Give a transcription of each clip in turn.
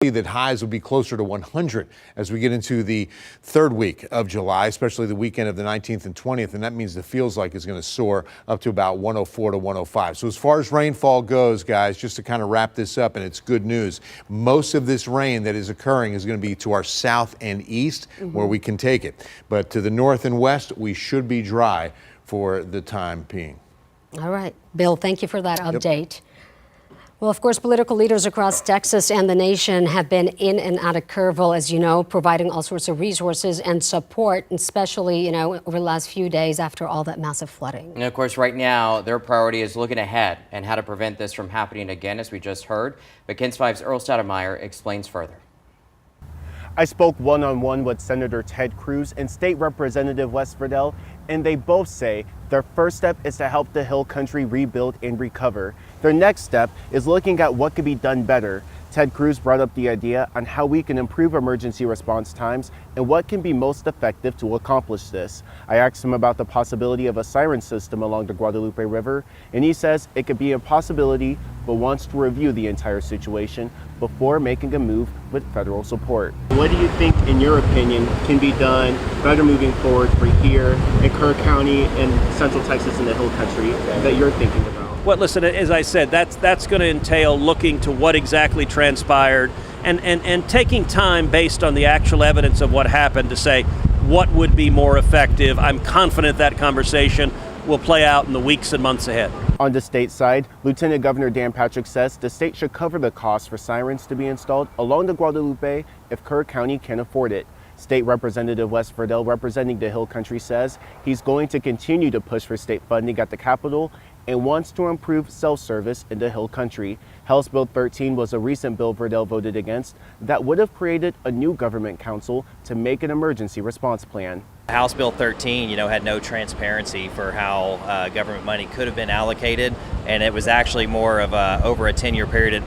that highs will be closer to 100 as we get into the third week of July, especially the weekend of the 19th and 20th. And that means the feels like is going to soar up to about 104 to 105. So as far as rainfall goes, guys, just to kind of wrap this up, and it's good news, most of this rain that is occurring is going to be to our south and east where we can take it. But to the north and west, we should be dry for the time being. All right. Bill, thank you for that update. Well, of course, political leaders across Texas and the nation have been in and out of Kerrville, as you know, providing all sorts of resources and support, especially, over the last few days after all that massive flooding. And of course, right now, their priority is looking ahead and how to prevent this from happening again, as we just heard. But KENS 5's Earl Stoudemire explains further. I spoke one-on-one with Senator Ted Cruz and State Representative Wes Verdell, and they both say their first step is to help the Hill Country rebuild and recover. Their next step is looking at what could be done better. Ted Cruz brought up the idea on how we can improve emergency response times and what can be most effective to accomplish this. I asked him about the possibility of a siren system along the Guadalupe River, and he says it could be a possibility, but wants to review the entire situation before making a move with federal support. What do you think, in your opinion, can be done better moving forward for here in Kerr County and Central Texas and the Hill Country that you're thinking about? Well, listen, as I said, that's going to entail looking to what exactly transpired and taking time based on the actual evidence of what happened to say what would be more effective. I'm confident that conversation will play out in the weeks and months ahead. On the state side, Lieutenant Governor Dan Patrick says the state should cover the cost for sirens to be installed along the Guadalupe if Kerr County can afford it. State Representative Wes Verdell, representing the Hill Country, says he's going to continue to push for state funding at the Capitol and wants to improve self-service in the Hill Country. House Bill 13 was a recent bill Verdell voted against that would have created a new government council to make an emergency response plan. House Bill 13, had no transparency for how government money could have been allocated, and it was actually more of over a 10-year period.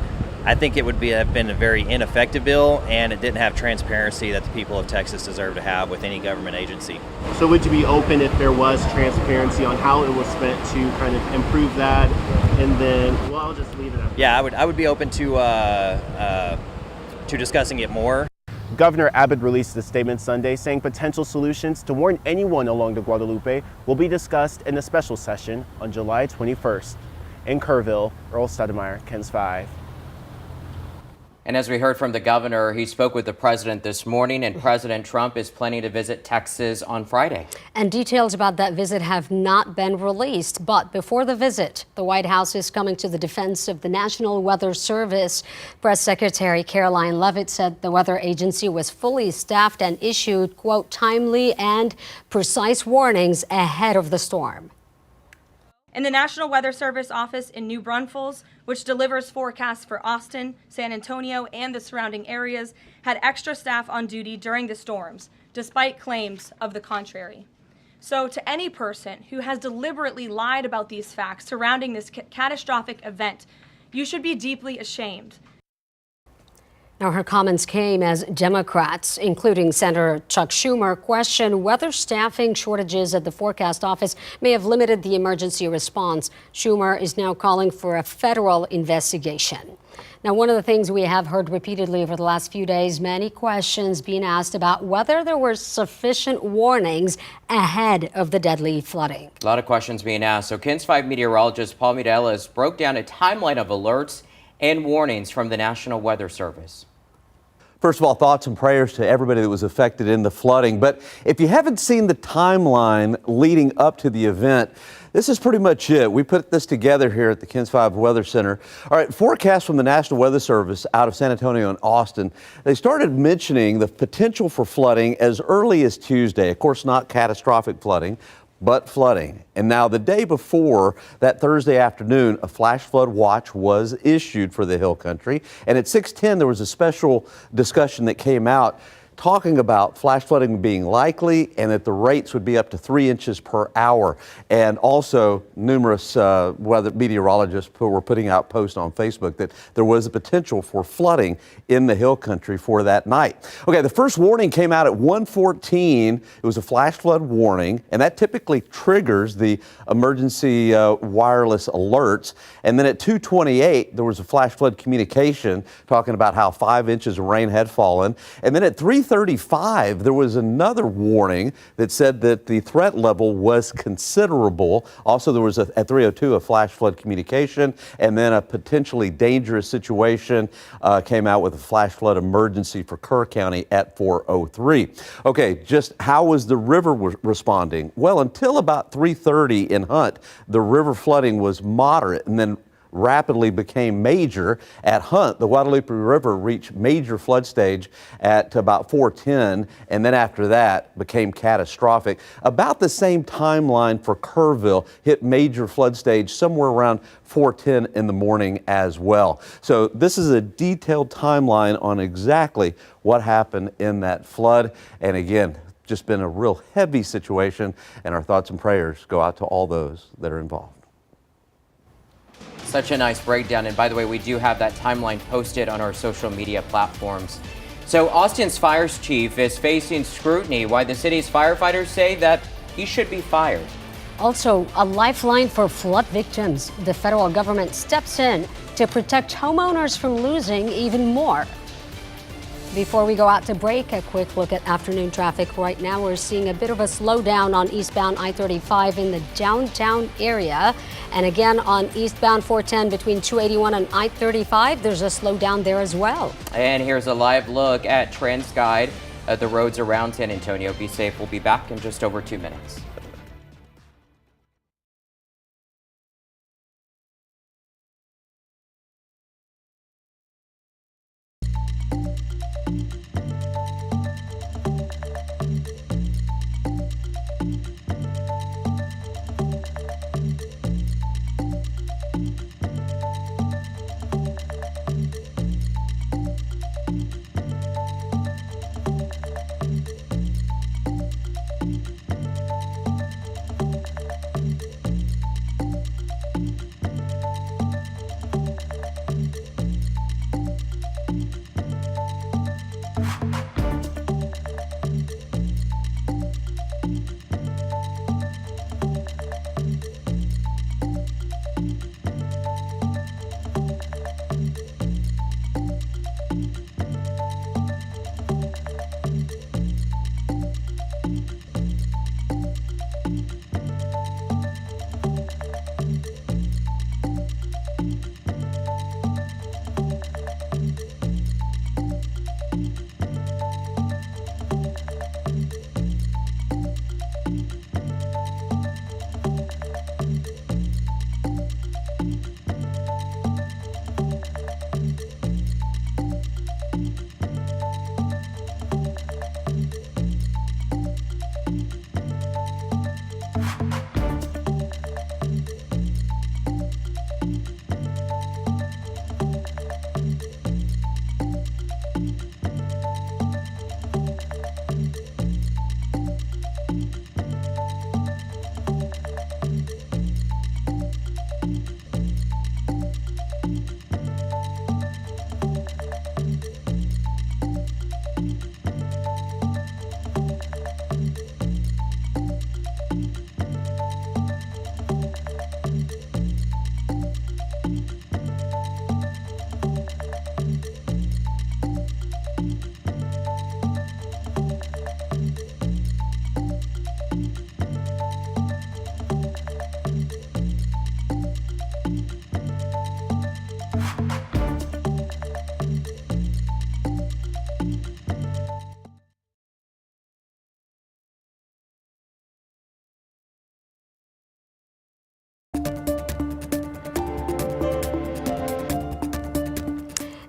I think it would have been a very ineffective bill, and it didn't have transparency that the people of Texas deserve to have with any government agency. So would you be open if there was transparency on how it was spent to kind of improve that? And then, well, I'll just leave it at that. Yeah, I would be open to discussing it more. Governor Abbott released a statement Sunday saying potential solutions to warn anyone along the Guadalupe will be discussed in a special session on July 21st. In Kerrville, Earl Stoudemire, KENS 5. And as we heard from the governor, he spoke with the president this morning, and President Trump is planning to visit Texas on Friday. And details about that visit have not been released. But before the visit, the White House is coming to the defense of the National Weather Service. Press Secretary Caroline Leavitt said the weather agency was fully staffed and issued, quote, timely and precise warnings ahead of the storm. And the National Weather Service office in New Braunfels, which delivers forecasts for Austin, San Antonio, and the surrounding areas, had extra staff on duty during the storms, despite claims of the contrary. So to any person who has deliberately lied about these facts surrounding this catastrophic event, you should be deeply ashamed. Now, her comments came as Democrats, including Senator Chuck Schumer, question whether staffing shortages at the forecast office may have limited the emergency response. Schumer is now calling for a federal investigation. Now, one of the things we have heard repeatedly over the last few days, many questions being asked about whether there were sufficient warnings ahead of the deadly flooding. A lot of questions being asked. So KENS 5 meteorologist Paul Mireles broke down a timeline of alerts and warnings from the National Weather Service. First of all, thoughts and prayers to everybody that was affected in the flooding. But if you haven't seen the timeline leading up to the event, this is pretty much it. We put this together here at the KENS 5 Weather Center. All right, forecasts from the National Weather Service out of San Antonio and Austin, they started mentioning the potential for flooding as early as Tuesday. Of course, not catastrophic flooding, but flooding. And now the day before that Thursday afternoon, a flash flood watch was issued for the Hill Country. And at 6:10, there was a special discussion that came out talking about flash flooding being likely and that the rates would be up to 3 inches per hour. And also numerous weather meteorologists were putting out posts on Facebook that there was a potential for flooding in the hill country for that night. Okay, the first warning came out at 1:14. It was a flash flood warning, and that typically triggers the emergency wireless alerts. And then at 2:28, there was a flash flood communication talking about how 5 inches of rain had fallen. And then at 3:35, there was another warning that said that the threat level was considerable. Also, there was at 3:02 a flash flood communication, and then a potentially dangerous situation came out with a flash flood emergency for Kerr County at 4:03. Okay, just how was the river responding? Well, until about 3:30 in Hunt, the river flooding was moderate and then rapidly became major. At Hunt, the Guadalupe River reached major flood stage at about 4:10, and then after that became catastrophic. About the same timeline for Kerrville, hit major flood stage somewhere around 4:10 in the morning as well. So this is a detailed timeline on exactly what happened in that flood. And again, just been a real heavy situation, and our thoughts and prayers go out to all those that are involved. Such a nice breakdown. And by the way, we do have that timeline posted on our social media platforms. So Austin's fire chief is facing scrutiny. Why the city's firefighters say that he should be fired. Also, a lifeline for flood victims. The federal government steps in to protect homeowners from losing even more. Before we go out to break, a quick look at afternoon traffic. Right now, we're seeing a bit of a slowdown on eastbound I-35 in the downtown area. And again, on eastbound 410 between 281 and I-35, there's a slowdown there as well. And here's a live look at TransGuide at the roads around San Antonio. Be safe. We'll be back in just over 2 minutes.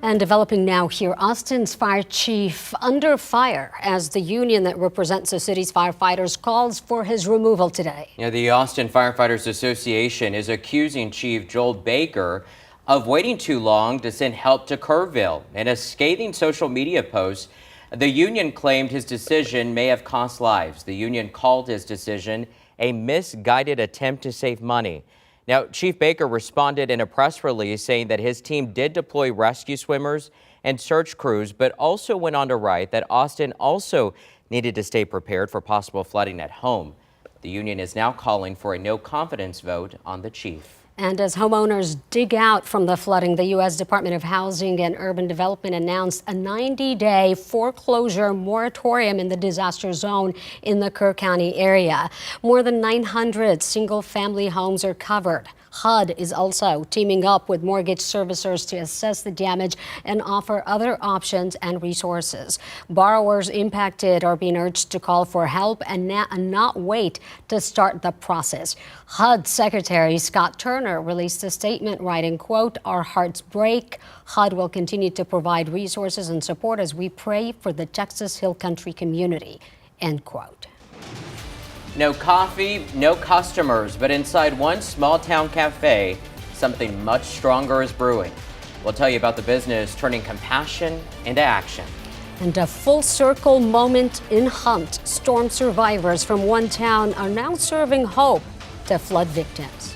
And developing now here, Austin's fire chief under fire as the union that represents the city's firefighters calls for his removal today. Yeah, the Austin Firefighters Association is accusing Chief Joel Baker of waiting too long to send help to Kerrville. In a scathing social media post, The union claimed his decision may have cost lives. The union called his decision a misguided attempt to save money. Now, Chief Baker responded in a press release saying that his team did deploy rescue swimmers and search crews, but also went on to write that Austin also needed to stay prepared for possible flooding at home. The union is now calling for a no confidence vote on the chief. And as homeowners dig out from the flooding, the U.S. Department of Housing and Urban Development announced a 90-day foreclosure moratorium in the disaster zone in the Kerr County area. More than 900 single-family homes are covered. HUD is also teaming up with mortgage servicers to assess the damage and offer other options and resources. Borrowers impacted are being urged to call for help and not wait to start the process. HUD Secretary Scott Turner released a statement writing, quote, "Our hearts break. HUD will continue to provide resources and support as we pray for the Texas Hill Country community," end quote. No coffee, no customers, but inside one small town cafe, something much stronger is brewing. We'll tell you about the business turning compassion into action. And a full circle moment in Hunt. Storm survivors from one town are now serving hope to flood victims.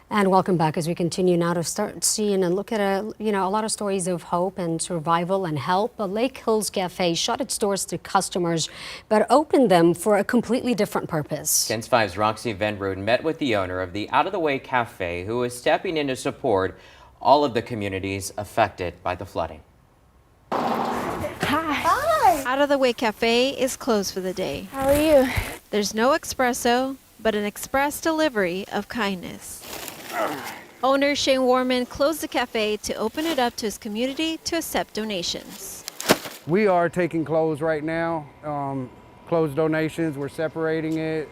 And welcome back as we continue now to start seeing and look at a lot of stories of hope and survival and help. Lake Hills Cafe shut its doors to customers, but opened them for a completely different purpose. KENS 5's Roxy Venrud met with the owner of the Out of the Way Cafe, who is stepping in to support all of the communities affected by the flooding. Hi. Out of the Way Cafe is closed for the day. How are you? There's no espresso, but an express delivery of kindness. Owner Shane Warman closed the cafe to open it up to his community to accept donations. We are taking clothes right now, clothes donations. We're separating it,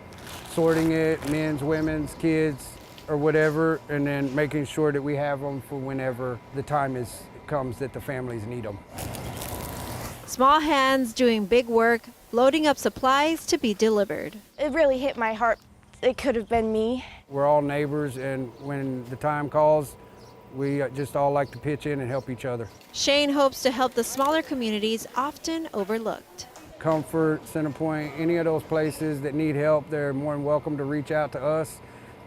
sorting it, men's, women's, kids, or whatever, and then making sure that we have them for whenever the time comes that the families need them. Small hands doing big work, loading up supplies to be delivered. It really hit my heart. It could have been me. We're all neighbors, and when the time calls, we just all like to pitch in and help each other. Shane hopes to help the smaller communities often overlooked. Comfort, Centerpoint, any of those places that need help, they're more than welcome to reach out to us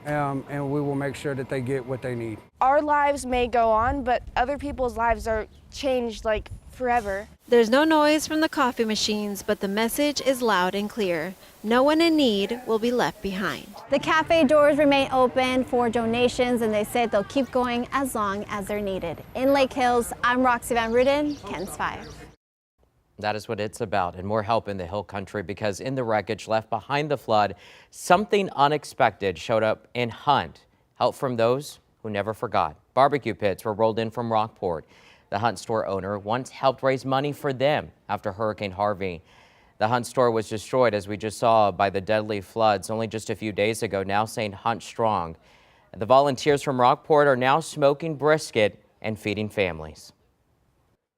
and we will make sure that they get what they need. Our lives may go on, but other people's lives are changed like forever. There's no noise from the coffee machines, but the message is loud and clear. No one in need will be left behind. The cafe doors remain open for donations, and they said they'll keep going as long as they're needed. In Lake Hills, I'm Roxy Van Ruden, KENS 5. That is what it's about, and more help in the Hill Country, because in the wreckage left behind the flood, something unexpected showed up in Hunt. Help from those who never forgot. Barbecue pits were rolled in from Rockport. The Hunt store owner once helped raise money for them after Hurricane Harvey. The Hunt store was destroyed, as we just saw, by the deadly floods only just a few days ago, now saying Hunt strong. The volunteers from Rockport are now smoking brisket and feeding families.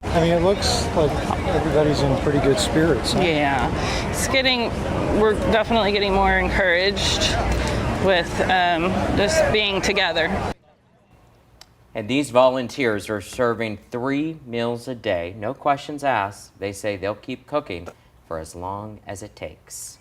I mean, it looks like everybody's in pretty good spirits. Huh? Yeah, we're definitely getting more encouraged with just being together. And these volunteers are serving 3 meals a day, no questions asked. They say they'll keep cooking for as long as it takes.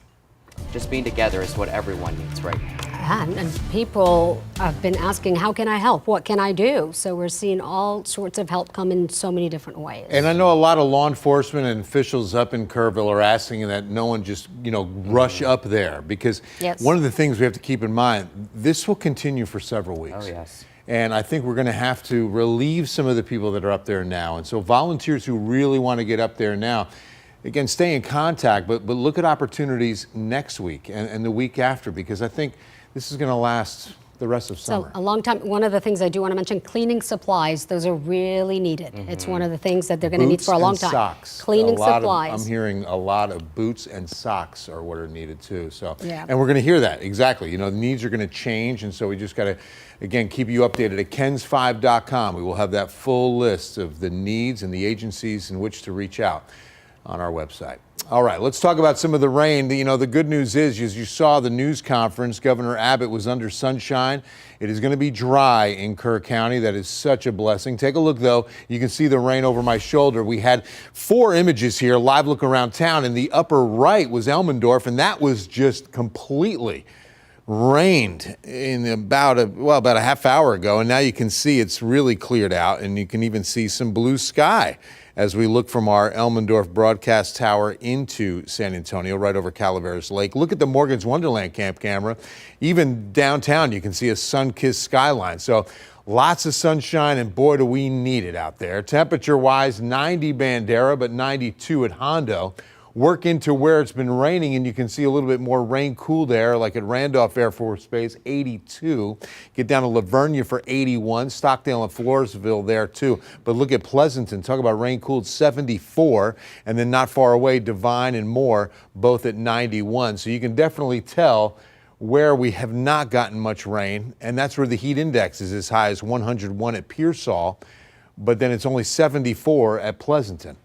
Just being together is what everyone needs right now. And people have been asking, how can I help? What can I do? So we're seeing all sorts of help come in so many different ways. And I know a lot of law enforcement and officials up in Kerrville are asking that no one just, rush up there, because one of the things we have to keep in mind, this will continue for several weeks. Oh, yes. And I think we're going to have to relieve some of the people that are up there now. And so volunteers who really want to get up there now, again, stay in contact, but look at opportunities next week and the week after, because I think this is going to last the rest of summer. So a long time. One of the things I do want to mention, cleaning supplies. Those are really needed. It's one of the things that they're going to need for a long time. Socks. Cleaning supplies. I'm hearing a lot of boots and socks are what are needed too. So, yeah. And we're going to hear that exactly. The needs are going to change, and so we just got to, again, keep you updated at KENS5.com. We will have that full list of the needs and the agencies in which to reach out on our website. All right, let's talk about some of the rain. The good news is, as you saw the news conference, Governor Abbott was under sunshine. It is going to be dry in Kerr County. That is such a blessing. Take a look, though. You can see the rain over my shoulder. We had 4 images here, live look around town. In the upper right was Elmendorf, and that was just completely rained in about a half hour ago. And now you can see it's really cleared out, and you can even see some blue sky as we look from our Elmendorf broadcast tower into San Antonio, right over Calaveras Lake. Look at the Morgan's Wonderland camera. Even downtown, you can see a sun-kissed skyline. So lots of sunshine, and boy, do we need it out there. Temperature-wise, 90 Bandera, but 92 at Hondo. Work into where it's been raining, and you can see a little bit more rain-cooled air, like at Randolph Air Force Base, 82. Get down to Lavernia for 81. Stockdale and Floresville there, too. But look at Pleasanton. Talk about rain-cooled, 74. And then not far away, Devine and Moore, both at 91. So you can definitely tell where we have not gotten much rain, and that's where the heat index is as high as 101 at Pearsall, but then it's only 74 at Pleasanton.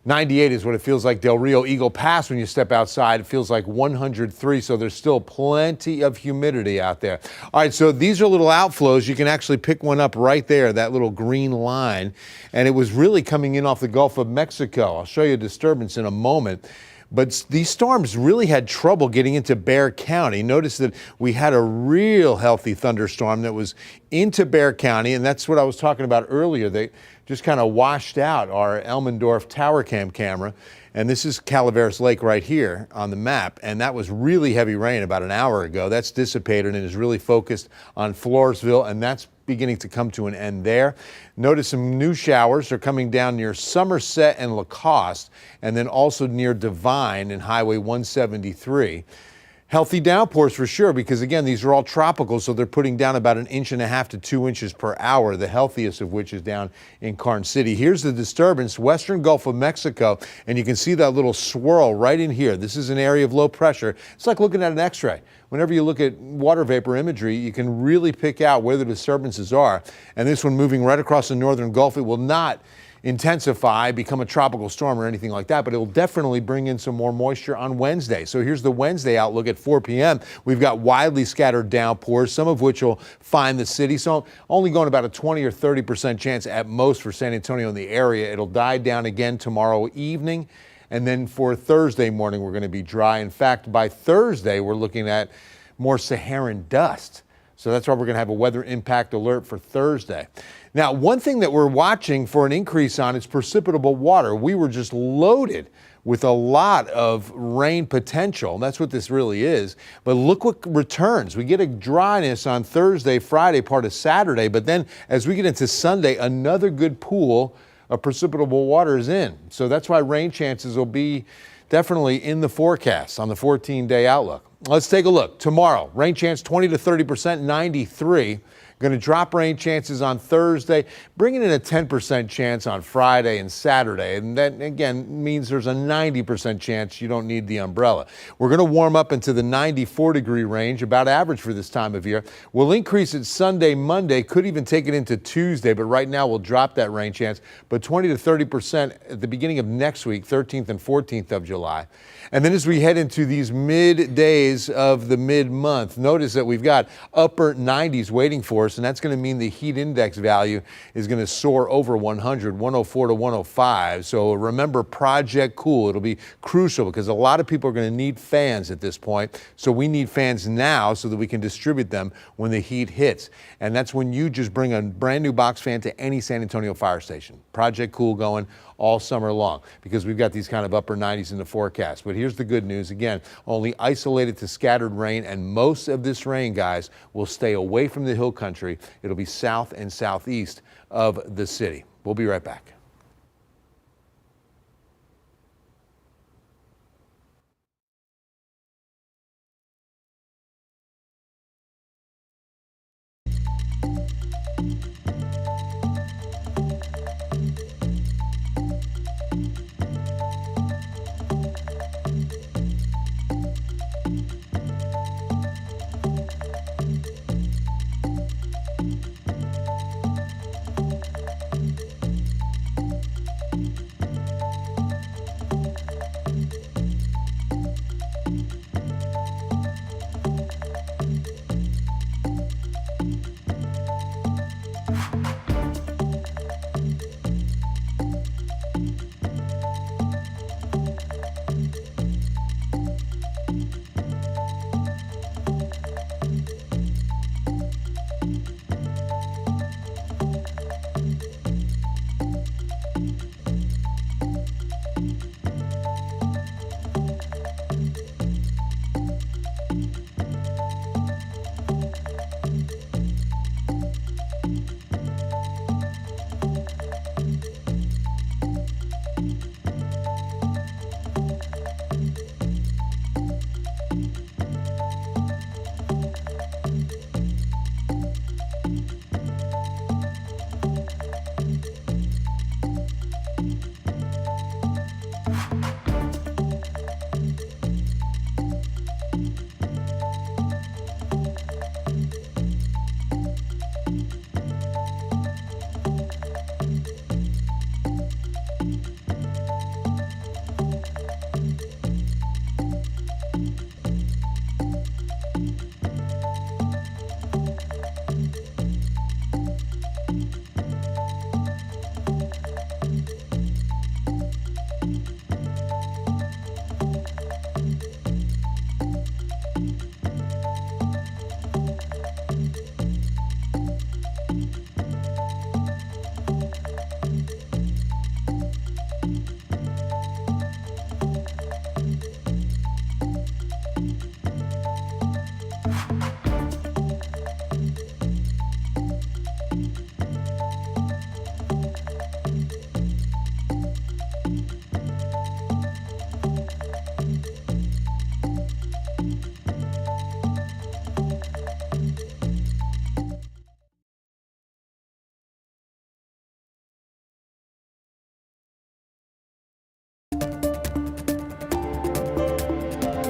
98 is what it feels like Del Rio Eagle Pass when you step outside. It feels like 103, so there's still plenty of humidity out there. All right, so these are little outflows. You can actually pick one up right there, that little green line, and it was really coming in off the Gulf of Mexico. I'll show you a disturbance in a moment. But these storms really had trouble getting into Bexar County. Notice that we had a real healthy thunderstorm that was into Bexar County, and that's what I was talking about earlier. They just kind of washed out our Elmendorf tower cam camera. And this is Calaveras Lake right here on the map. And that was really heavy rain about an hour ago. That's dissipated and is really focused on Floresville, and that's beginning to come to an end there. Notice some new showers are coming down near Somerset and Lacoste, and then also near Devine and Highway 173. Healthy downpours for sure, because again, these are all tropical, so they're putting down about 1.5 inches to 2 inches per hour, the healthiest of which is down in Carn City. Here's the disturbance, western Gulf of Mexico, and you can see that little swirl right in here. This is an area of low pressure. It's like looking at an x-ray. Whenever you look at water vapor imagery, you can really pick out where the disturbances are. And this one moving right across the northern Gulf, it will not intensify, become a tropical storm or anything like that, but it will definitely bring in some more moisture on Wednesday. So here's the Wednesday outlook at 4 p.m. We've got widely scattered downpours, some of which will find the city. So only going about a 20 or 30% chance at most for San Antonio in the area. It'll die down again tomorrow evening. And then for Thursday morning, we're going to be dry. In fact, by Thursday, we're looking at more Saharan dust So that's why we're going to have a weather impact alert for Thursday. Now, one thing that we're watching for an increase on is precipitable water. We were just loaded with a lot of rain potential. That's what this really is. But look what returns. We get a dryness on Thursday, Friday, part of Saturday, but then as we get into Sunday, another good pool of precipitable water is in. So that's why rain chances will be definitely in the forecast on the 14-day outlook. Let's take a look. Tomorrow, rain chance 20 to 30%, 93. Going to drop rain chances on Thursday, bringing in a 10% chance on Friday and Saturday. And that, again, means there's a 90% chance you don't need the umbrella. We're going to warm up into the 94-degree range, about average for this time of year. We'll increase it Sunday, Monday, could even take it into Tuesday, but right now we'll drop that rain chance. But 20 to 30% at the beginning of next week, 13th and 14th of July. And then as we head into these mid-days of the mid-month, notice that we've got upper 90s waiting for us, and that's going to mean the heat index value is going to soar over 100, 104 to 105. So remember Project Cool. It'll be crucial because a lot of people are going to need fans at this point. So we need fans now so that we can distribute them when the heat hits. And that's when you just bring a brand new box fan to any San Antonio fire station. Project Cool going all summer long because we've got these kind of upper 90s in the forecast. But here's the good news. Again, only isolated to scattered rain, and most of this rain, guys, will stay away from the hill country. It'll be south and southeast of the city. We'll be right back.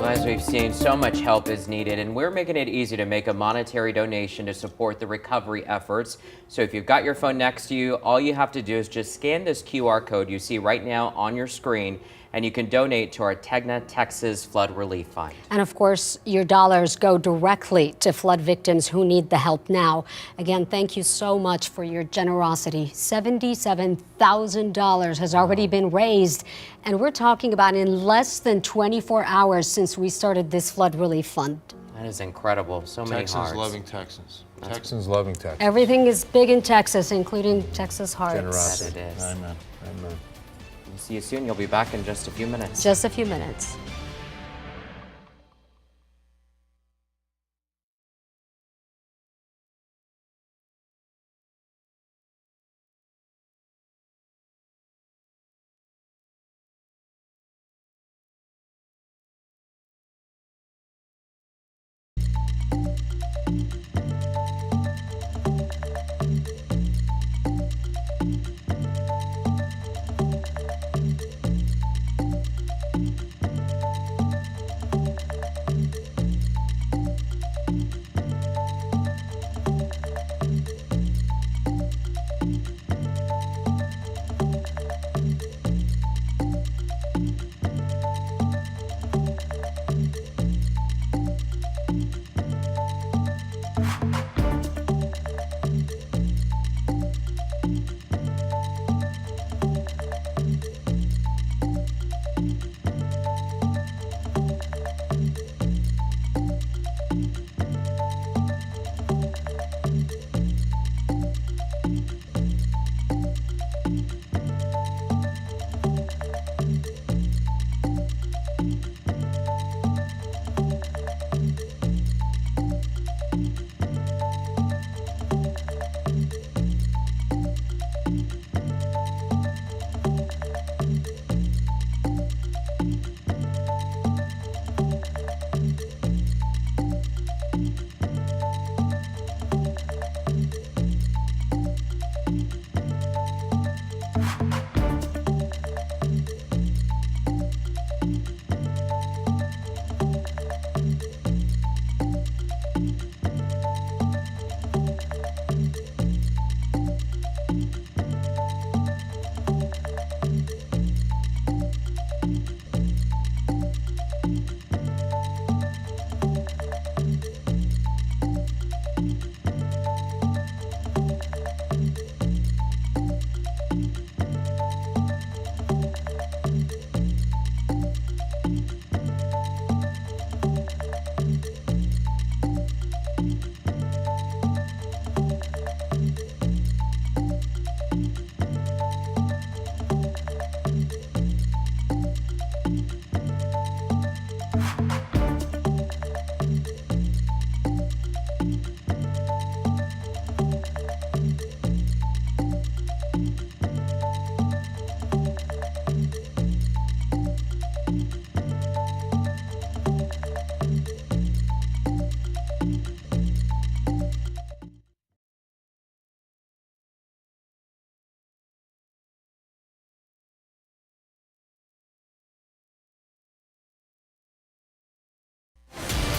As we've seen, so much help is needed, and we're making it easy to make a monetary donation to support the recovery efforts. So if you've got your phone next to you, all you have to do is just scan this QR code you see right now on your screen, and you can donate to our Tegna, Texas Flood Relief Fund. And of course, your dollars go directly to flood victims who need the help now. Again, thank you so much for your generosity. $77,000 has already been raised, and we're talking about in less than 24 hours since we started this flood relief fund. That is incredible. So many Texans hearts. loving Texans. Texans loving Texans. Everything is big in Texas, including Texas hearts. Generosity. Yes, it is. Amen. Amen. We'll see you soon. You'll be back in just a few minutes. Just a few minutes.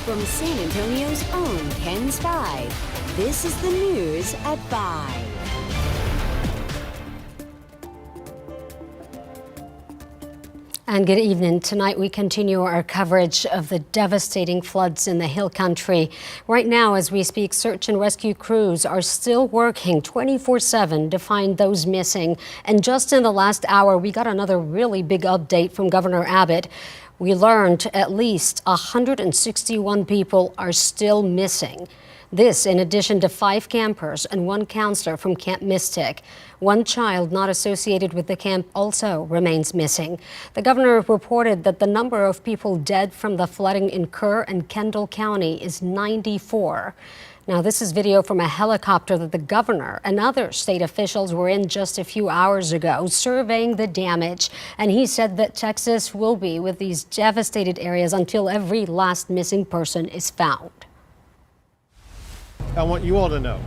From San Antonio's own KENS 5, this is the news at 5. And good evening. Tonight we continue our coverage of the devastating floods in the Hill Country. Right now, as we speak, search and rescue crews are still working 24/7 to find those missing. And just in the last hour, we got another really big update from Governor Abbott. We learned at least 161 people are still missing. This in addition to 5 campers and 1 counselor from Camp Mystic. 1 child not associated with the camp also remains missing. The governor reported that the number of people dead from the flooding in Kerr and Kendall County is 94. Now, this is video from a helicopter that the governor and other state officials were in just a few hours ago surveying the damage. And he said that Texas will be with these devastated areas until every last missing person is found. I want you all to know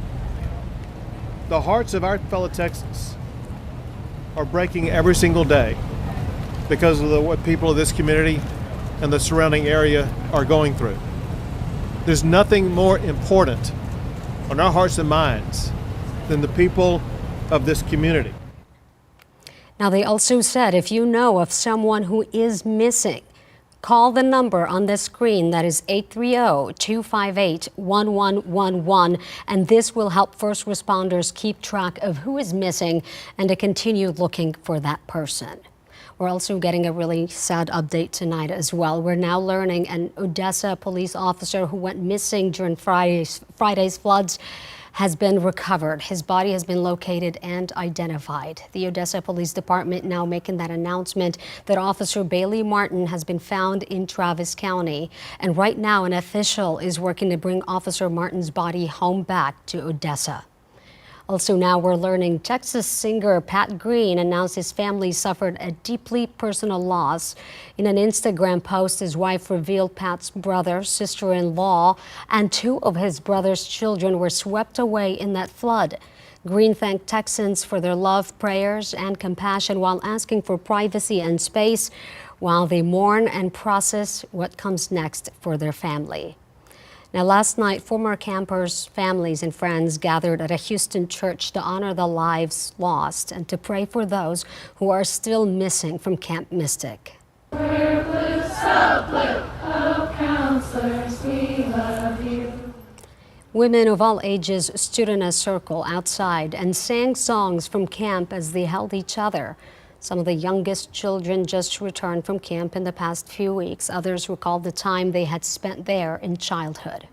the hearts of our fellow Texans are breaking every single day because of what people of this community and the surrounding area are going through. There's nothing more important on our hearts and minds than the people of this community. Now, they also said if you know of someone who is missing, call the number on the screen that is 830-258-1111, and this will help first responders keep track of who is missing and to continue looking for that person. We're also getting a really sad update tonight as well. We're now learning an Odessa police officer who went missing during Friday's floods has been recovered. His body has been located and identified. The Odessa Police Department now making that announcement that Officer Bailey Martin has been found in Travis County. And right now, an official is working to bring Officer Martin's body home back to Odessa. Also now we're learning Texas singer Pat Green announced his family suffered a deeply personal loss. In an Instagram post, his wife revealed Pat's brother, sister-in-law, and 2 of his brother's children were swept away in that flood. Green thanked Texans for their love, prayers, and compassion while asking for privacy and space while they mourn and process what comes next for their family. Now, last night, former campers, families, and friends gathered at a Houston church to honor the lives lost and to pray for those who are still missing from Camp Mystic. We're blue, so blue, oh counselors, we love you. Women of all ages stood in a circle outside and sang songs from camp as they held each other. Some of the youngest children just returned from camp in the past few weeks. Others recalled the time they had spent there in childhood.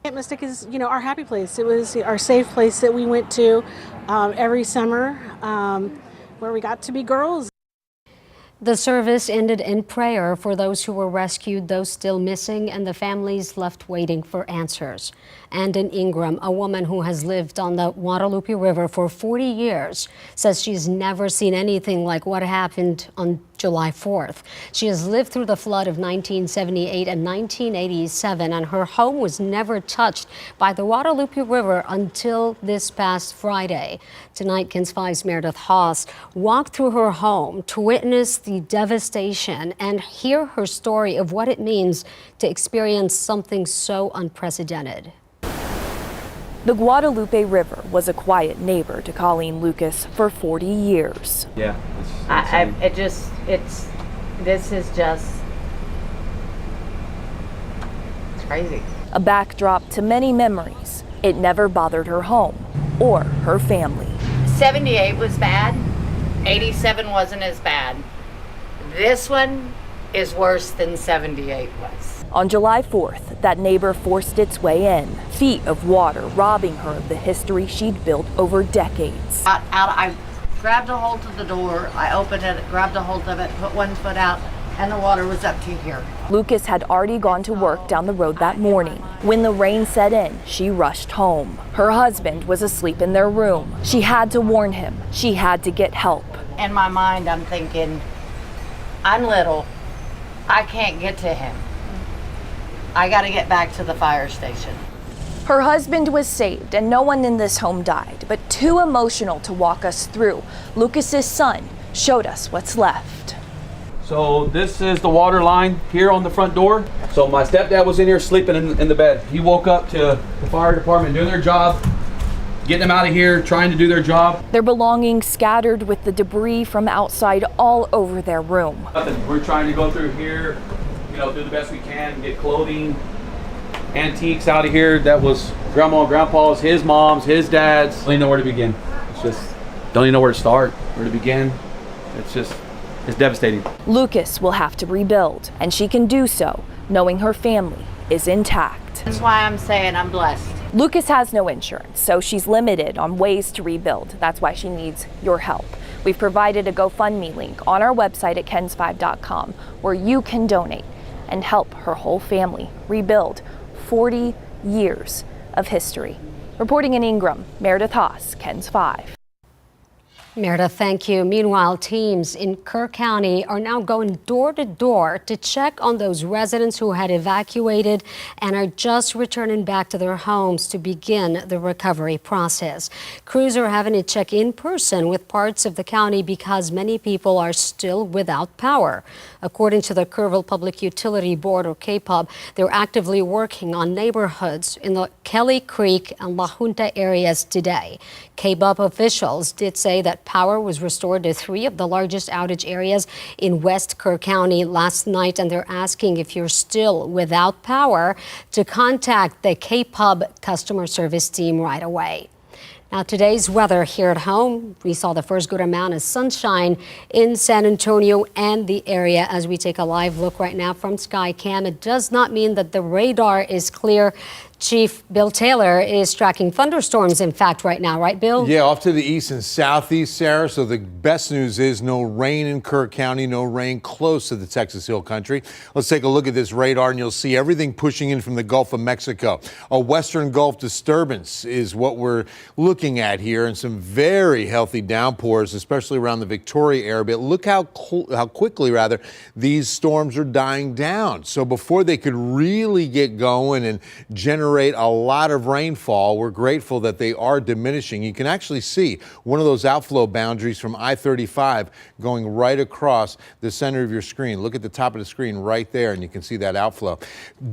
Camp Mystic is, our happy place. It was our safe place that we went to every summer where we got to be girls. The service ended in prayer for those who were rescued, those still missing, and the families left waiting for answers. And in Ingram, a woman who has lived on the Guadalupe River for 40 years says she's never seen anything like what happened on July 4th. She has lived through the flood of 1978 and 1987, and her home was never touched by the Guadalupe River until this past Friday. Tonight, KENS 5's Meredith Haas walked through her home to witness the devastation and hear her story of what it means to experience something so unprecedented. The Guadalupe River was a quiet neighbor to Colleen Lucas for 40 years. Yeah. This is just, it's crazy. A backdrop to many memories. It never bothered her home or her family. 78 was bad. 87 wasn't as bad. This one is worse than 78 was. On July 4th, that neighbor forced its way in, feet of water robbing her of the history she'd built over decades. I grabbed a hold of the door, I opened it, grabbed a hold of it, put one foot out, and the water was up to here. Lucas had already gone to work down the road that morning. When the rain set in, she rushed home. Her husband was asleep in their room. She had to warn him. She had to get help. In my mind, I'm thinking, I'm little, I can't get to him. I got to get back to the fire station. Her husband was saved and no one in this home died, but too emotional to walk us through. Lucas's son showed us what's left. So this is the water line here on the front door. So my stepdad was in here sleeping in the bed. He woke up to the fire department doing their job, getting them out of here, trying to do their job. Their belongings scattered with the debris from outside all over their room. We're trying to go through here, do the best we can, get clothing, antiques out of here. That was grandma and grandpa's, his mom's, his dad's. Don't even know where to begin. It's just, don't even know where to start, where to begin. It's devastating. Lucas will have to rebuild, and she can do so knowing her family is intact. That's why I'm saying I'm blessed. Lucas has no insurance, so she's limited on ways to rebuild. That's why she needs your help. We've provided a GoFundMe link on our website at kens5.com where you can donate and help her whole family rebuild 40 years of history. Reporting in Ingram, Meredith Haas, KENS 5. Meredith, thank you. Meanwhile, teams in Kerr County are now going door to door to check on those residents who had evacuated and are just returning back to their homes to begin the recovery process. Crews are having to check in person with parts of the county because many people are still without power. According to the Kerrville Public Utility Board, or KPUB, they're actively working on neighborhoods in the Kelly Creek and La Junta areas today. KPUB officials did say that power was restored to 3 of the largest outage areas in West Kerr County last night, and they're asking if you're still without power to contact the KPUB customer service team right away. Now, today's weather here at home, we saw the first good amount of sunshine in San Antonio and the area. As we take a live look right now from Skycam, it does not mean that the radar is clear. Chief Bill Taylor is tracking thunderstorms, in fact, right now, right, Bill? Yeah, off to the east and southeast, Sarah. So the best news is no rain in Kirk County, no rain close to the Texas Hill Country. Let's take a look at this radar, and you'll see everything pushing in from the Gulf of Mexico. A western Gulf disturbance is what we're looking at here, and some very healthy downpours, especially around the Victoria area. But look how quickly, these storms are dying down. So before they could really get going and generate a lot of rainfall, we're grateful that they are diminishing. You can actually see one of those outflow boundaries from I-35 going right across the center of your screen. Look at the top of the screen right there, and you can see that outflow.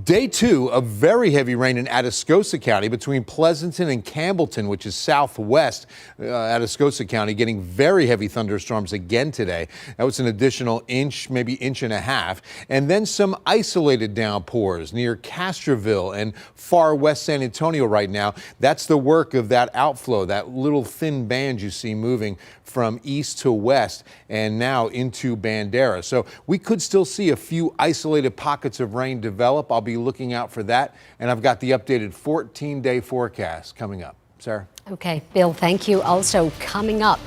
Day 2 of very heavy rain in Atascosa County between Pleasanton and Campbellton, which is southwest Atascosa County, getting very heavy thunderstorms again today. That was an additional inch, maybe inch and a half. And then some isolated downpours near Castroville and far west San Antonio right now. That's the work of that outflow, that little thin band you see moving from east to west and now into Bandera. So we could still see a few isolated pockets of rain develop. I'll be looking out for that. And I've got the updated 14-day forecast coming up. Sarah? Okay, Bill, thank you. Also coming up,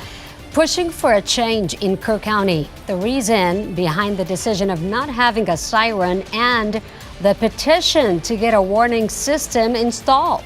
pushing for a change in Kirk County. The reason behind the decision of not having a siren and the petition to get a warning system installed.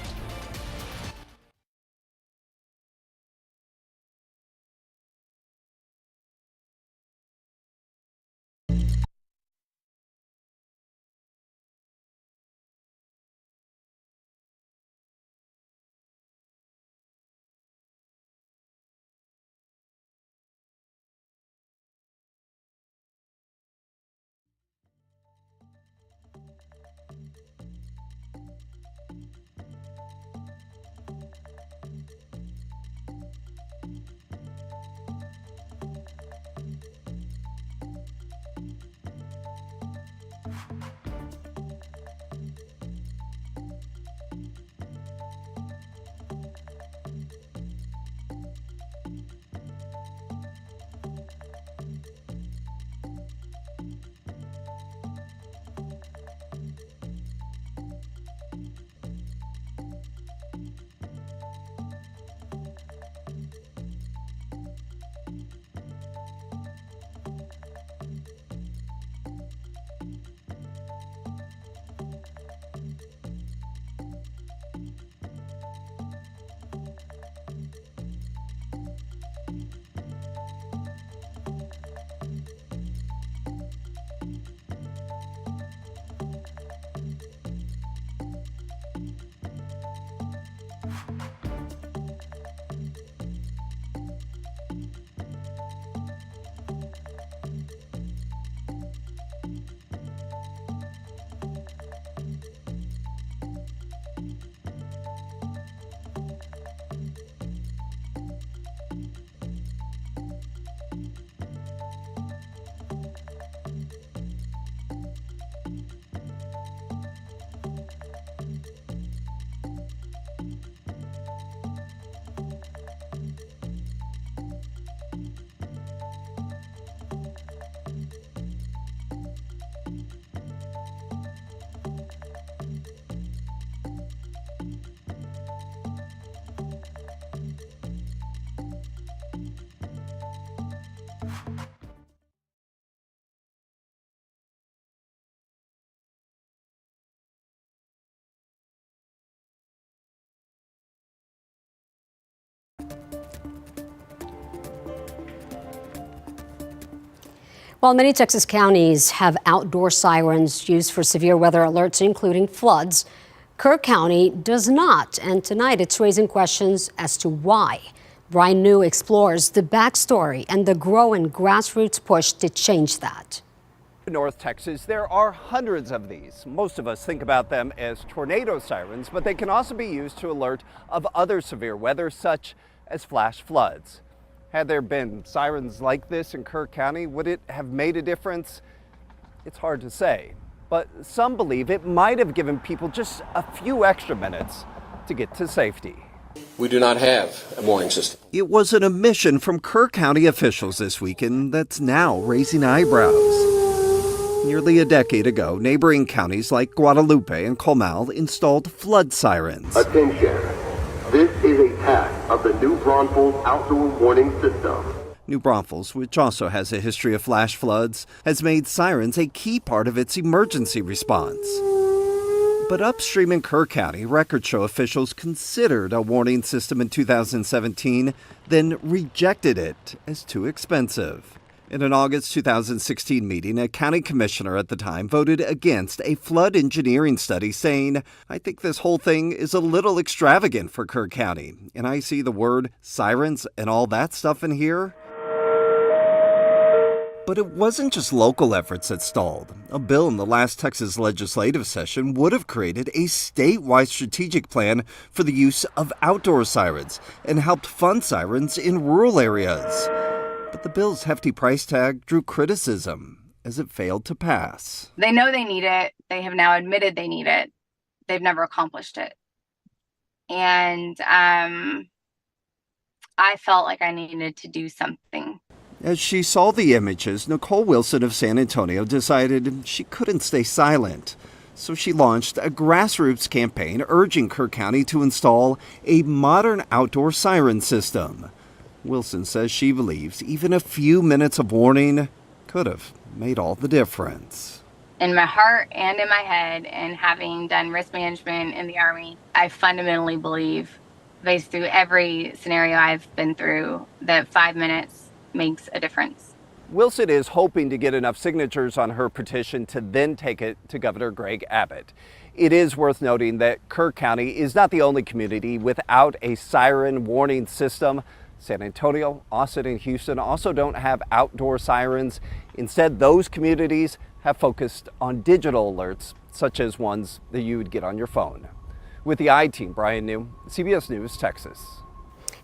While many Texas counties have outdoor sirens used for severe weather alerts, including floods, Kirk County does not. And tonight it's raising questions as to why. Brian New explores the backstory and the growing grassroots push to change that. In North Texas, there are hundreds of these. Most of us think about them as tornado sirens, but they can also be used to alert of other severe weather, such as flash floods. Had there been sirens like this in Kirk County, would it have made a difference? It's hard to say, but some believe it might have given people just a few extra minutes to get to safety. We do not have a warning system. It was an omission from Kerr County officials this weekend that's now raising eyebrows. Nearly a decade ago, neighboring counties like Guadalupe and Comal installed flood sirens. Attention. This is a test of the New Braunfels outdoor warning system. New Braunfels, which also has a history of flash floods, has made sirens a key part of its emergency response. But upstream in Kerr County, records show officials considered a warning system in 2017, then rejected it as too expensive. In an August 2016 meeting, a county commissioner at the time voted against a flood engineering study, saying, "I think this whole thing is a little extravagant for Kerr County, and I see the word sirens and all that stuff in here." But it wasn't just local efforts that stalled. A bill in the last Texas legislative session would have created a statewide strategic plan for the use of outdoor sirens and helped fund sirens in rural areas. But the bill's hefty price tag drew criticism as it failed to pass. They know they need it. They have now admitted they need it. They've never accomplished it. And I felt like I needed to do something. As she saw the images, Nicole Wilson of San Antonio decided she couldn't stay silent. So she launched a grassroots campaign urging Kerr County to install a modern outdoor siren system. Wilson says she believes even a few minutes of warning could have made all the difference. In my heart and in my head, and having done risk management in the Army, I fundamentally believe, based through every scenario I've been through, that 5 minutes makes a difference. Wilson is hoping to get enough signatures on her petition to then take it to Governor Greg Abbott. It is worth noting that Kerr County is not the only community without a siren warning system. San Antonio, Austin, and Houston also don't have outdoor sirens. Instead, those communities have focused on digital alerts, such as ones that you would get on your phone. With the I-Team, Brian New, CBS News, Texas.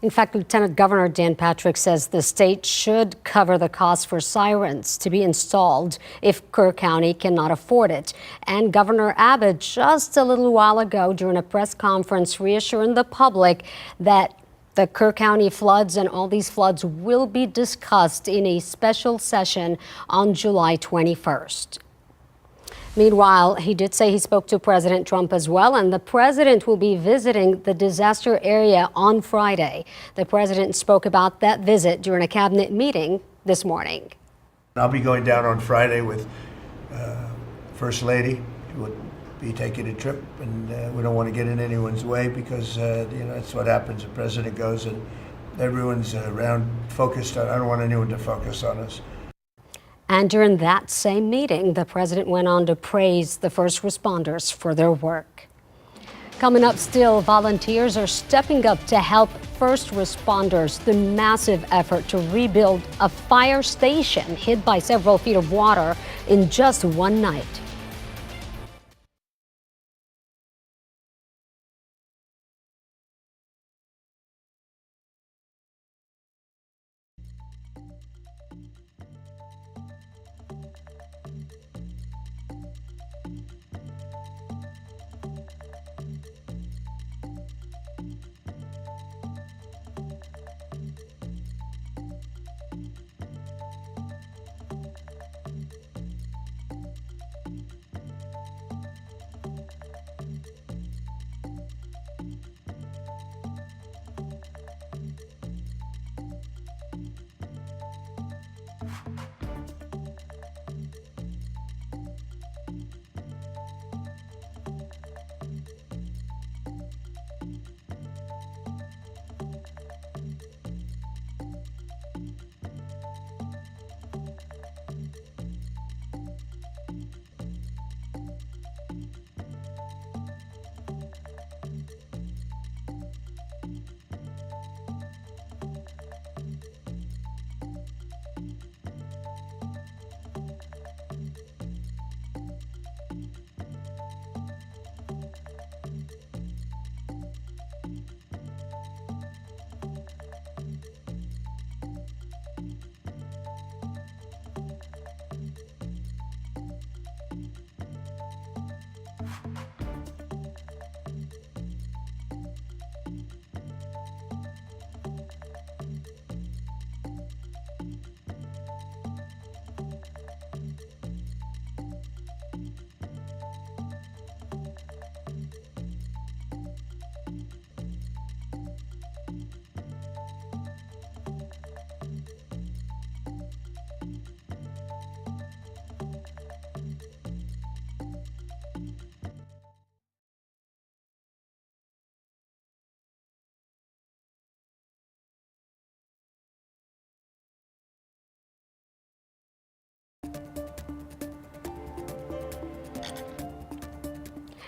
In fact, Lieutenant Governor Dan Patrick says the state should cover the cost for sirens to be installed if Kerr County cannot afford it. And Governor Abbott just a little while ago during a press conference reassuring the public that the Kerr County floods and all these floods will be discussed in a special session on July 21st. Meanwhile, he did say he spoke to President Trump as well, and the president will be visiting the disaster area on Friday. The president spoke about that visit during a cabinet meeting this morning. I'll be going down on Friday with First Lady, who will be taking a trip, and we don't want to get in anyone's way because that's what happens. The president goes and everyone's around focused on. I don't want anyone to focus on us. And during that same meeting, the president went on to praise the first responders for their work. Coming up still, volunteers are stepping up to help first responders. The massive effort to rebuild a fire station hit by several feet of water in just one night.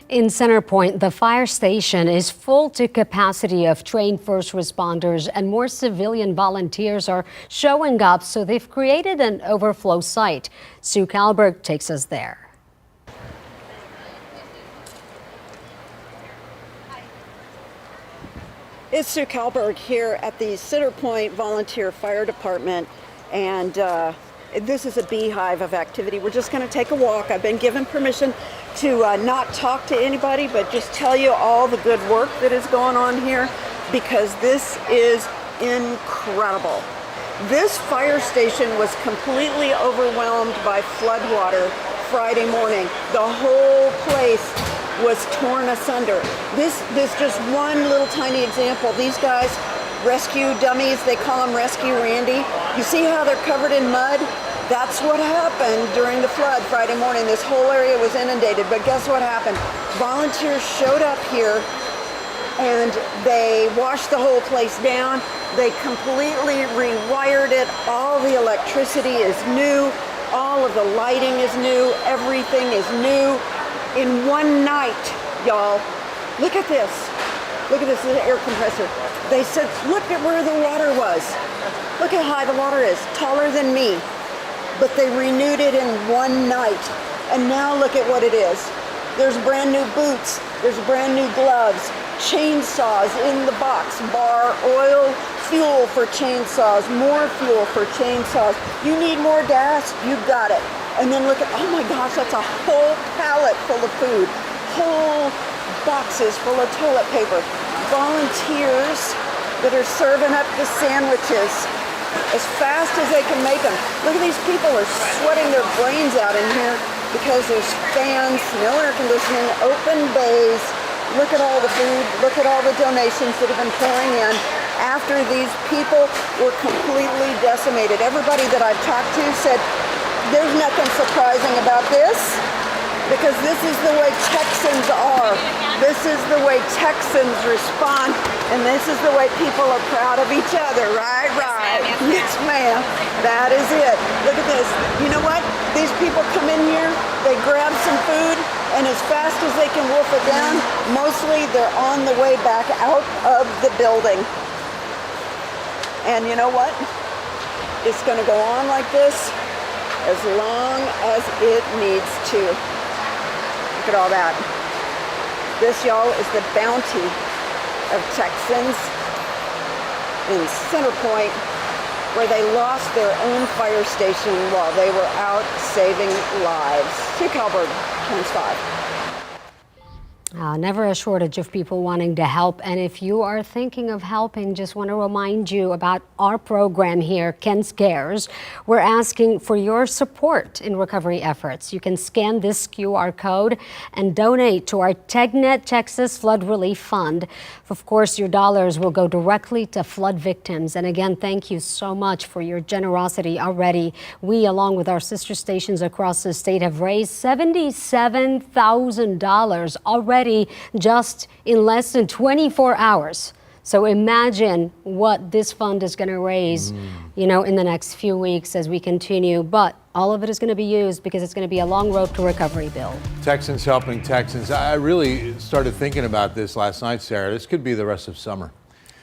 In Center Point, the fire station is full to capacity of trained first responders, and more civilian volunteers are showing up, so they've created an overflow site. Sue Kalberg takes us there. It's Sue Kalberg here at the Center Point Volunteer Fire Department, and this is a beehive of activity. We're just going to take a walk. I've been given permission to not talk to anybody, but just tell you all the good work that is going on here, because this is incredible. This fire station was completely overwhelmed by floodwater Friday morning. The whole place was torn asunder. This just one little tiny example. These guys, rescue dummies, they call them Rescue Randy. You see how they're covered in mud? That's what happened during the flood Friday morning. This whole area was inundated, but guess what happened? Volunteers showed up here and they washed the whole place down. They completely rewired it. All the electricity is new. All of the lighting is new. Everything is new. In one night, y'all, look at this. Look at this air compressor. They said, look at where the water was. Look how high the water is, taller than me. But they renewed it in one night. And now look at what it is. There's brand new boots. There's brand new gloves. Chainsaws in the box. Bar, oil, fuel for chainsaws. More fuel for chainsaws. You need more gas? You got it. And then look at, oh my gosh, that's a whole pallet full of food. Whole boxes full of toilet paper. Volunteers that are serving up the sandwiches as fast as they can make them. Look at these people are sweating their brains out in here because there's fans, no air conditioning, open bays. Look at all the food. Look at all the donations that have been pouring in after these people were completely decimated. Everybody that I've talked to said, there's nothing surprising about this, because this is the way Texans are. This is the way Texans respond, and this is the way people are proud of each other, right? Right. Yes, ma'am. That is it. Look at this. You know what? These people come in here, they grab some food, and as fast as they can wolf it down, mostly they're on the way back out of the building. And you know what? It's going to go on like this as long as it needs to. Look at all that. This, y'all, is the bounty of Texans in Center Point, where they lost their own fire station while they were out saving lives. Sue Kalberg, KENS 5. Never a shortage of people wanting to help. And if you are thinking of helping, just want to remind you about our program here, KENS Cares. We're asking for your support in recovery efforts. You can scan this QR code and donate to our TechNet Texas Flood Relief Fund. Of course, your dollars will go directly to flood victims. And again, thank you so much for your generosity already. We, along with our sister stations across the state, have raised $77,000 already, just in less than 24 hours. So imagine what this fund is going to raise, in the next few weeks as we continue. But all of it is going to be used because it's going to be a long road to recovery, Bill. Texans helping Texans. I really started thinking about this last night, Sarah. This could be the rest of summer.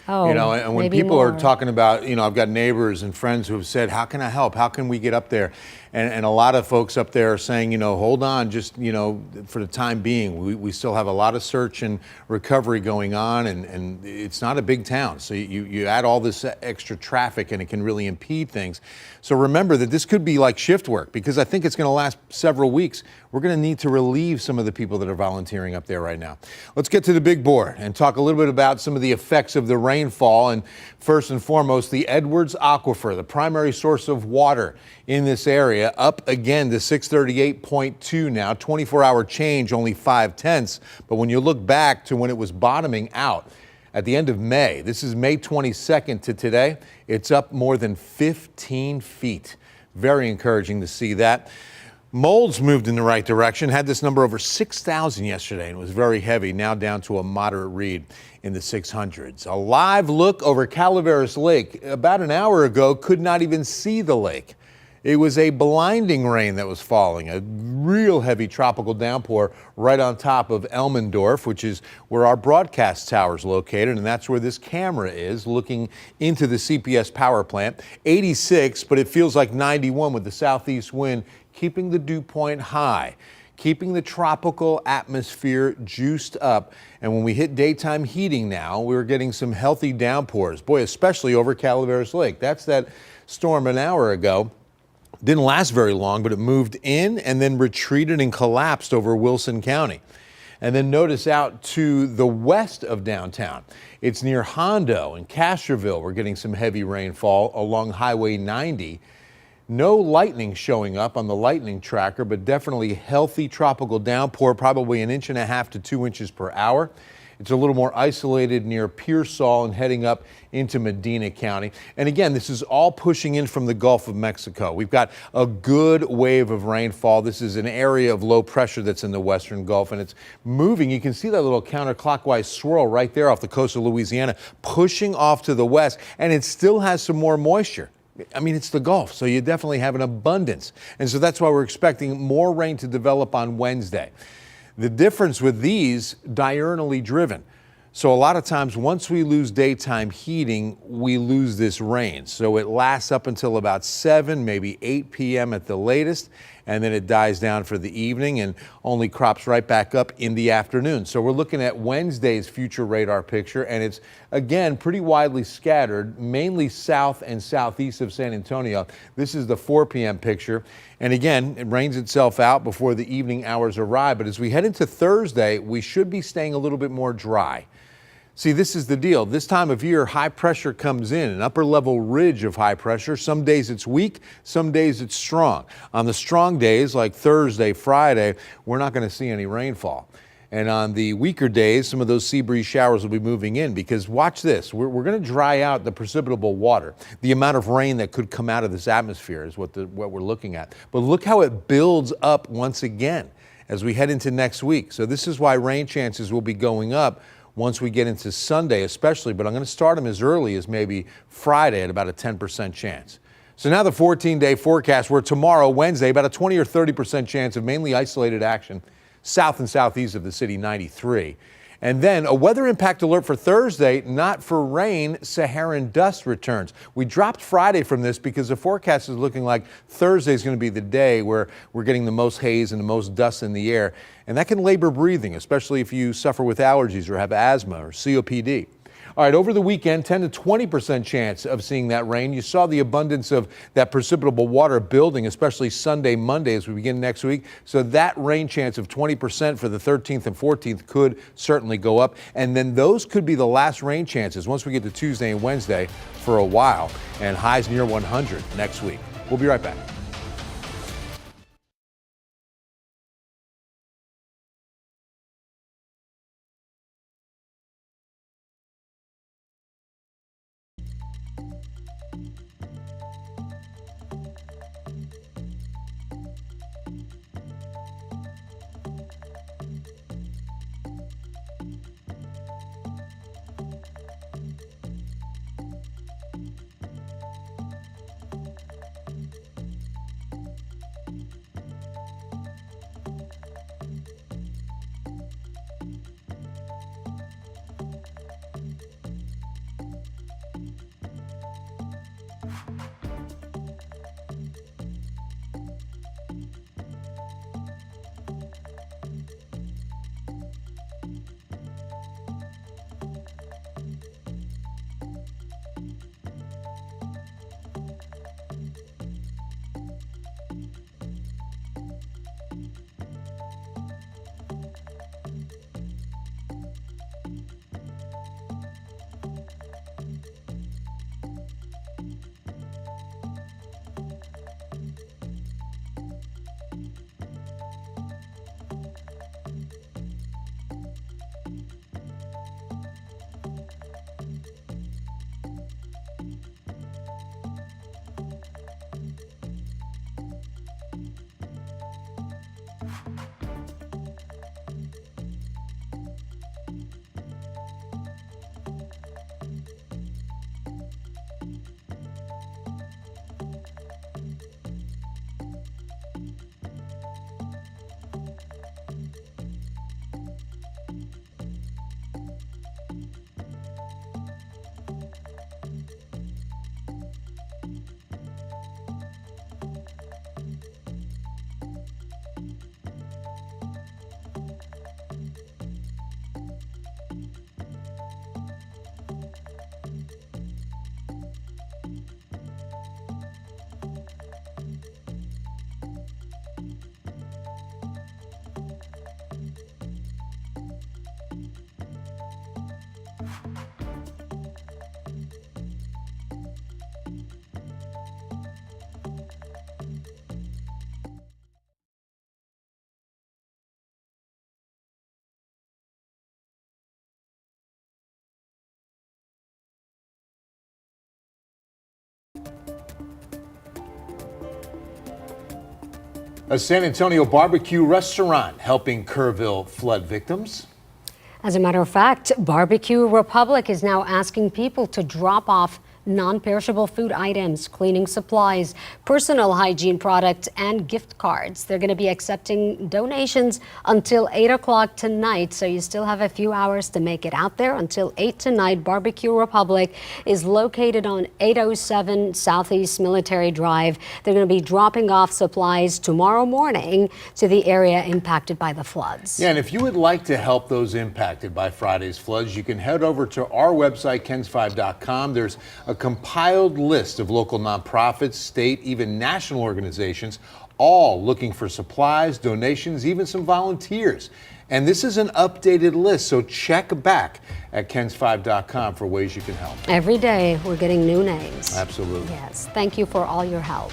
Oh, and when people are talking about, I've got neighbors and friends who have said, how can I help? How can we get up there? And a lot of folks up there are saying, hold on, just, for the time being, we still have a lot of search and recovery going on, and it's not a big town. So you add all this extra traffic and it can really impede things. So remember that this could be like shift work, because I think it's going to last several weeks. We're going to need to relieve some of the people that are volunteering up there right now. Let's get to the big board and talk a little bit about some of the effects of the rainfall. And first and foremost, the Edwards Aquifer, the primary source of water in this area, up again to 638.2 now, 24-hour change, only 0.5. But when you look back to when it was bottoming out at the end of May, this is May 22nd to today, it's up more than 15 feet. Very encouraging to see that. Molds moved in the right direction, had this number over 6,000 yesterday, and was very heavy, now down to a moderate read in the 600s. A live look over Calaveras Lake about an hour ago, could not even see the lake. It was a blinding rain that was falling, a real heavy tropical downpour right on top of Elmendorf, which is where our broadcast tower is located, and that's where this camera is looking into the CPS power plant. 86, but it feels like 91 with the southeast wind keeping the dew point high, keeping the tropical atmosphere juiced up. And when we hit daytime heating now, we're getting some healthy downpours. Boy, especially over Calaveras Lake. That's that storm an hour ago. Didn't last very long, but it moved in and then retreated and collapsed over Wilson County. And then notice out to the west of downtown. It's near Hondo and Castroville. We're getting some heavy rainfall along Highway 90. No lightning showing up on the lightning tracker, but definitely healthy tropical downpour, probably 1.5 to 2 inches per hour. It's a little more isolated near Pearsall and heading up into Medina County. And again, this is all pushing in from the Gulf of Mexico. We've got a good wave of rainfall. This is an area of low pressure that's in the western Gulf, and it's moving. You can see that little counterclockwise swirl right there off the coast of Louisiana, pushing off to the west, and it still has some more moisture. I mean, it's the Gulf, so you definitely have an abundance. And so that's why we're expecting more rain to develop on Wednesday. The difference with these, diurnally driven. So a lot of times once we lose daytime heating, we lose this rain. So it lasts up until about 7, maybe 8 p.m. at the latest, and then it dies down for the evening and only crops right back up in the afternoon. So we're looking at Wednesday's future radar picture, and it's, again, pretty widely scattered, mainly south and southeast of San Antonio. This is the 4 p.m. picture. And again, it rains itself out before the evening hours arrive. But as we head into Thursday, we should be staying a little bit more dry. See, this is the deal. This time of year, high pressure comes in, an upper level ridge of high pressure. Some days it's weak, some days it's strong. On the strong days, like Thursday, Friday, we're not going to see any rainfall. And on the weaker days, some of those sea breeze showers will be moving in, because watch this. We're going to dry out the precipitable water. The amount of rain that could come out of this atmosphere is what we're looking at. But look how it builds up once again as we head into next week. So this is why rain chances will be going up once we get into Sunday especially, but I'm going to start them as early as maybe Friday at about a 10% chance. So now the 14-day forecast, where tomorrow, Wednesday, about a 20 or 30% chance of mainly isolated action south and southeast of the city, 93. And then a weather impact alert for Thursday, not for rain, Saharan dust returns. We dropped Friday from this because the forecast is looking like Thursday is going to be the day where we're getting the most haze and the most dust in the air. And that can labor breathing, especially if you suffer with allergies or have asthma or COPD. All right, over the weekend, 10 to 20% chance of seeing that rain. You saw the abundance of that precipitable water building, especially Sunday, Monday as we begin next week. So that rain chance of 20% for the 13th and 14th could certainly go up. And then those could be the last rain chances once we get to Tuesday and Wednesday for a while, and highs near 100 next week. We'll be right back. A San Antonio barbecue restaurant helping Kerrville flood victims. As a matter of fact, Barbecue Republic is now asking people to drop off non-perishable food items, cleaning supplies, personal hygiene products, and gift cards. They're going to be accepting donations until 8 o'clock tonight, so you still have a few hours to make it out there until 8 tonight. Barbecue Republic is located on 807 Southeast Military Drive. They're going to be dropping off supplies tomorrow morning to the area impacted by the floods. Yeah, and if you would like to help those impacted by Friday's floods, you can head over to our website, KENS5.com. There's a compiled list of local nonprofits, state, even national organizations, all looking for supplies, donations, even some volunteers. And this is an updated list, so check back at KENS5.com for ways you can help. Every day we're getting new names. Absolutely. Yes. Thank you for all your help.